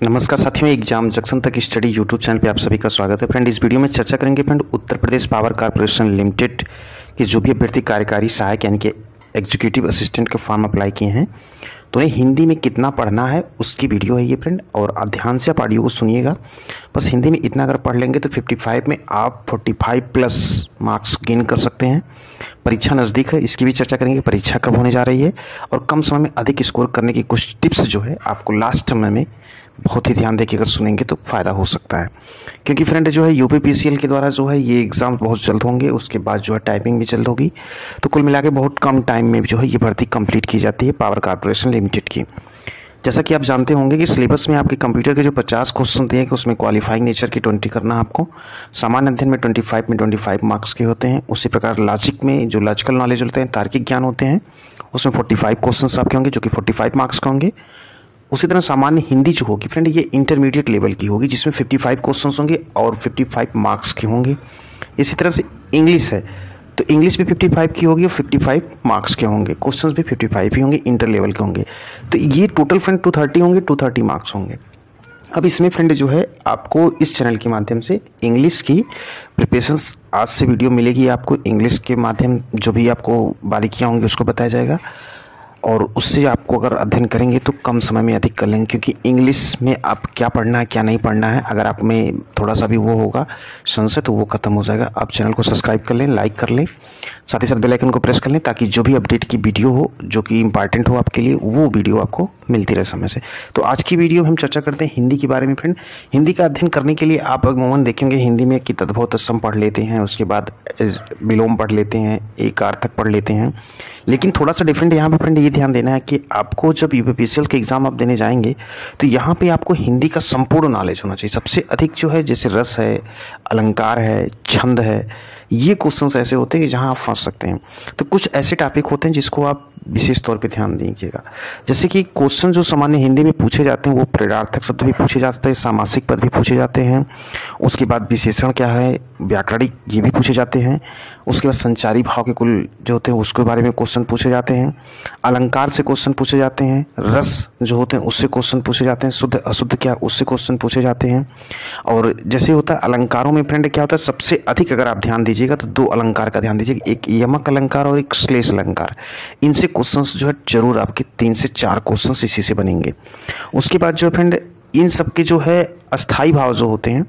नमस्कार साथियों, exam junction तक स्टडी यूट्यूब चैनल पे आप सभी का स्वागत है। फ्रेंड, इस वीडियो में चर्चा करेंगे friend Uttar Pradesh power corporation limited के जो भी अभ्यर्थी कार्यकारी सहायक यानी कि एग्जीक्यूटिव असिस्टेंट के फॉर्म अप्लाई किए हैं तो उन्हें हिंदी में कितना पढ़ना है उसकी वीडियो है ये फ्रेंड। और ध्यान से आप ऑडियो को सुनिएगा। बस हिंदी में इतना अगर पढ़ लेंगे तो 55 में आप 45 प्लस मार्क्स गेन कर सकते हैं। परीक्षा नज़दीक है, इसकी भी चर्चा करेंगे, परीक्षा कब होने जा रही है और कम समय में अधिक स्कोर करने की कुछ टिप्स जो है आपको लास्ट समय में बहुत ही ध्यान देकर अगर सुनेंगे तो फ़ायदा हो सकता है। क्योंकि फ्रेंड जो है यूपीपीसीएल के द्वारा जो है ये एग्ज़ाम बहुत जल्द होंगे, उसके बाद जो है टाइपिंग भी जल्द होगी। तो कुल मिला के बहुत कम टाइम में जो है ये भर्ती कंप्लीट की जाती है पावर कॉर्पोरेशन लिमिटेड की। जैसा कि आप जानते होंगे कि सिलेबस में आपके कंप्यूटर के जो 50 क्वेश्चन दिए कि उसमें क्वालिफाइंग नेचर के 20 करना आपको, सामान्य अध्ययन में 25 मार्क्स के होते हैं। उसी प्रकार लॉजिक में जो लॉजिकल नॉलेज होते हैं, तार्किक ज्ञान होते हैं, उसमें 45 क्वेश्चन आपके होंगे जो कि 45 मार्क्स के होंगे। उसी तरह सामान्य हिंदी जो होगी फ्रेंड ये इंटरमीडिएट लेवल की होगी जिसमें 55 क्वेश्चंस होंगे और 55 मार्क्स के होंगे। इसी तरह से इंग्लिश है तो इंग्लिश भी 55 की होगी और 55 मार्क्स के होंगे। क्वेश्चंस भी 55 ही होंगे, इंटर लेवल के होंगे। तो ये टोटल फ्रेंड 230 होंगे, 230 मार्क्स होंगे। अब इसमें फ्रेंड जो है आपको इस चैनल के माध्यम से इंग्लिश की प्रिपरेशंस आज से वीडियो मिलेगी आपको। इंग्लिश के माध्यम जो भी आपको बारीकियाँ होंगी उसको बताया जाएगा और उससे आपको अगर अध्ययन करेंगे तो कम समय में अधिक कर लेंगे। क्योंकि इंग्लिश में आप क्या पढ़ना है क्या नहीं पढ़ना है, अगर आप में थोड़ा सा भी वो होगा संशय तो वो खत्म हो जाएगा। आप चैनल को सब्सक्राइब कर लें, लाइक कर लें, साथ ही साथ बेल आइकन को प्रेस कर लें ताकि जो भी अपडेट की वीडियो हो जो कि इंपॉर्टेंट हो आपके लिए वो वीडियो आपको मिलती रहे समय से। तो आज की वीडियो में हम चर्चा करते हैं हिंदी के बारे में। फ्रेंड, हिंदी का अध्ययन करने के लिए आप अमूमन देखेंगे हिंदी में कि तद्भव तत्सम पढ़ लेते हैं, उसके बाद विलोम पढ़ लेते हैं, एक अर्थक पढ़ लेते हैं। लेकिन थोड़ा सा डिफरेंट यहाँ पे फ्रेंड ये ध्यान देना है कि आपको जब यूपीपीसीएल के एग्जाम आप देने जाएंगे तो यहाँ पे आपको हिंदी का संपूर्ण नॉलेज होना चाहिए। सबसे अधिक जो है जैसे रस है, अलंकार है, छंद है, ये क्वेश्चंस ऐसे होते हैं कि जहाँ आप फंस सकते हैं। तो कुछ ऐसे टॉपिक होते हैं जिसको आप विशेष तौर पे ध्यान दीजिएगा। जैसे कि क्वेश्चन जो सामान्य हिंदी में पूछे जाते हैं वो प्रेरणार्थक शब्द भी पूछे जाते हैं, सामासिक पद भी पूछे जाते हैं, उसके बाद विशेषण क्या है, व्याकरणिक ये भी पूछे जाते हैं, उसके बाद संचारी भाव के कुल जो होते हैं उसके बारे में क्वेश्चन पूछे जाते हैं, अलंकार से क्वेश्चन पूछे जाते हैं, रस जो होते हैं उससे क्वेश्चन पूछे जाते हैं, शुद्ध अशुद्ध क्या उससे क्वेश्चन पूछे जाते हैं। और जैसे होता है अलंकारों में फ्रेंड क्या होता है, सबसे अधिक अगर आप ध्यान दीजिएगा तो दो अलंकार का ध्यान दीजिएगा, एक यमक अलंकार और एक श्लेष अलंकार। इनसे क्वेश्चंस जो है जरूर आपके 3 से 4 क्वेश्चंस इसी से बनेंगे। उसके बाद जो है फ्रेंड इन सब के जो है अस्थाई भाव जो होते हैं,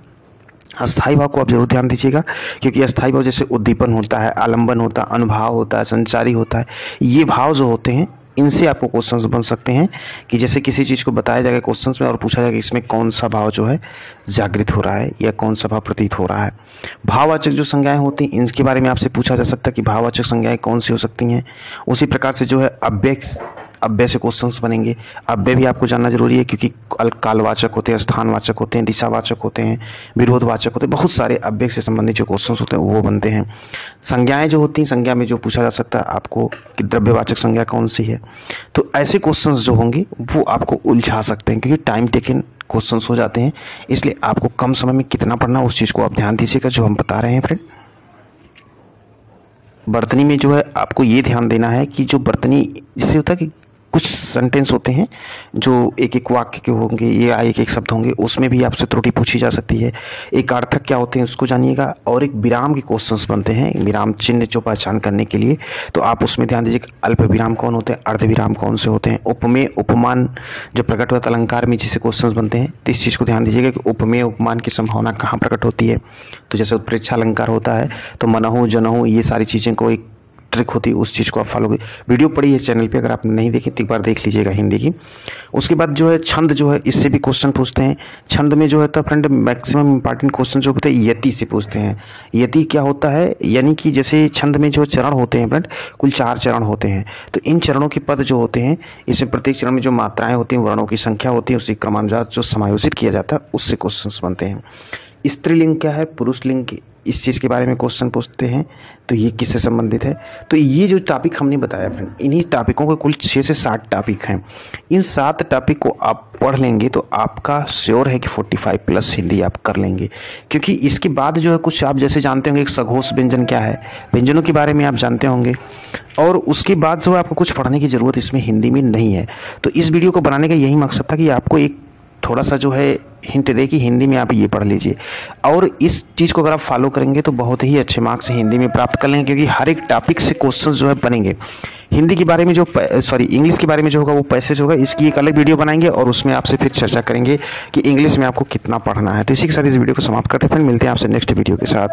अस्थाई भाव को आप जरूर ध्यान दीजिएगा। क्योंकि अस्थाई भाव जैसे उद्दीपन होता है, आलंबन होता है, अनुभाव होता है, संचारी होता है, ये भाव जो होते हैं इनसे आपको क्वेश्चंस बन सकते हैं। कि जैसे किसी चीज़ को बताया जाएगा क्वेश्चंस में और पूछा जाएगा इसमें कौन सा भाव जो है जागृत हो रहा है या कौन सा भाव प्रतीत हो रहा है। भाववाचक जो संज्ञाएं होती हैं इनके बारे में आपसे पूछा जा सकता है कि भाववाचक संज्ञाएं कौन सी हो सकती हैं। उसी प्रकार से जो है अव्यय से क्वेश्चंस बनेंगे। अव्यय भी आपको जानना जरूरी है क्योंकि कालवाचक होते हैं, स्थानवाचक होते हैं, दिशावाचक होते हैं, विरोधवाचक होते हैं, बहुत सारे अव्यय से संबंधित जो क्वेश्चंस होते हैं वो बनते हैं। संज्ञाएं जो होती हैं, संज्ञा में जो पूछा जा सकता है आपको कि द्रव्यवाचक संज्ञा कौन सी है। तो ऐसे क्वेश्चंस जो होंगे वो आपको उलझा सकते हैं क्योंकि टाइम टेकन क्वेश्चंस हो जाते हैं। इसलिए आपको कम समय में कितना पढ़ना उस चीज़ को आप ध्यान दीजिएगा जो हम बता रहे हैं। फ्रेंड, वर्तनी में जो है आपको ये ध्यान देना है कि जो वर्तनी जिससे होता है कि कुछ सेंटेंस होते हैं जो एक एक वाक्य के होंगे या एक एक शब्द होंगे, उसमें भी आपसे त्रुटि पूछी जा सकती है। एक अर्थक क्या होते हैं उसको जानिएगा और एक विराम के क्वेश्चंस बनते हैं, विराम चिन्ह जो पहचान करने के लिए, तो आप उसमें ध्यान दीजिए। अल्प विराम कौन होते हैं, अर्ध विराम कौन से होते हैं, उपमेय उपमान जो प्रकट होता है अलंकार में जिससे क्वेश्चंस बनते हैं, तो इस चीज़ को ध्यान दीजिएगा कि उपमेय उपमान की संभावना कहाँ प्रकट होती है। तो जैसे उत्प्रेक्षा अलंकार होता है तो मनहु जनहु ये सारी चीज़ें को एक ट्रिक होती है, उस चीज़ को आप फॉलो करिए। वीडियो पड़ी है चैनल पे, अगर आप नहीं देखें तो एक बार देख लीजिएगा हिंदी की। उसके बाद जो है छंद जो है इससे भी क्वेश्चन पूछते हैं। छंद में जो है तो फ्रेंड मैक्सिमम इंपॉर्टेंट क्वेश्चन जो होते हैं यति से पूछते हैं। यति क्या होता है, यानी कि जैसे छंद में जो चरण होते हैं फ्रेंड कुल 4 चरण होते हैं। तो इन चरणों के पद जो होते हैं इसमें प्रत्येक चरण में जो मात्राएँ होती हैं, वर्णों की संख्या होती है, उसी क्रमानुसार जो समायोजित किया जाता है उससे क्वेश्चन बनते हैं। स्त्रीलिंग क्या है, पुरुष लिंग, इस चीज़ के बारे में क्वेश्चन पूछते हैं तो ये किससे संबंधित है। तो ये जो टॉपिक हमने बताया फ्रेंड, इन्हीं टॉपिकों के कुल 6 से 7 टॉपिक हैं। इन 7 टॉपिक को आप पढ़ लेंगे तो आपका श्योर है कि 45 प्लस हिंदी आप कर लेंगे। क्योंकि इसके बाद जो है कुछ आप जैसे जानते होंगे एक सघोष व्यंजन क्या है, व्यंजनों के बारे में आप जानते होंगे। और उसके बाद जो है आपको कुछ पढ़ने की ज़रूरत इसमें हिंदी में नहीं है। तो इस वीडियो को बनाने का यही मकसद था कि आपको एक थोड़ा सा जो है हिंट दे कि हिंदी में आप ये पढ़ लीजिए। और इस चीज़ को अगर आप फॉलो करेंगे तो बहुत ही अच्छे मार्क्स हिंदी में प्राप्त कर लेंगे, क्योंकि हर एक टॉपिक से क्वेश्चन जो है बनेंगे। हिंदी के बारे में जो इंग्लिश के बारे में जो होगा वो पैसे से होगा, इसकी एक अलग वीडियो बनाएंगे और उसमें आपसे फिर चर्चा करेंगे कि इंग्लिश में आपको कितना पढ़ना है। तो इसी के साथ इस वीडियो को समाप्त करते हैं, फिर मिलते हैं आपसे नेक्स्ट वीडियो के साथ।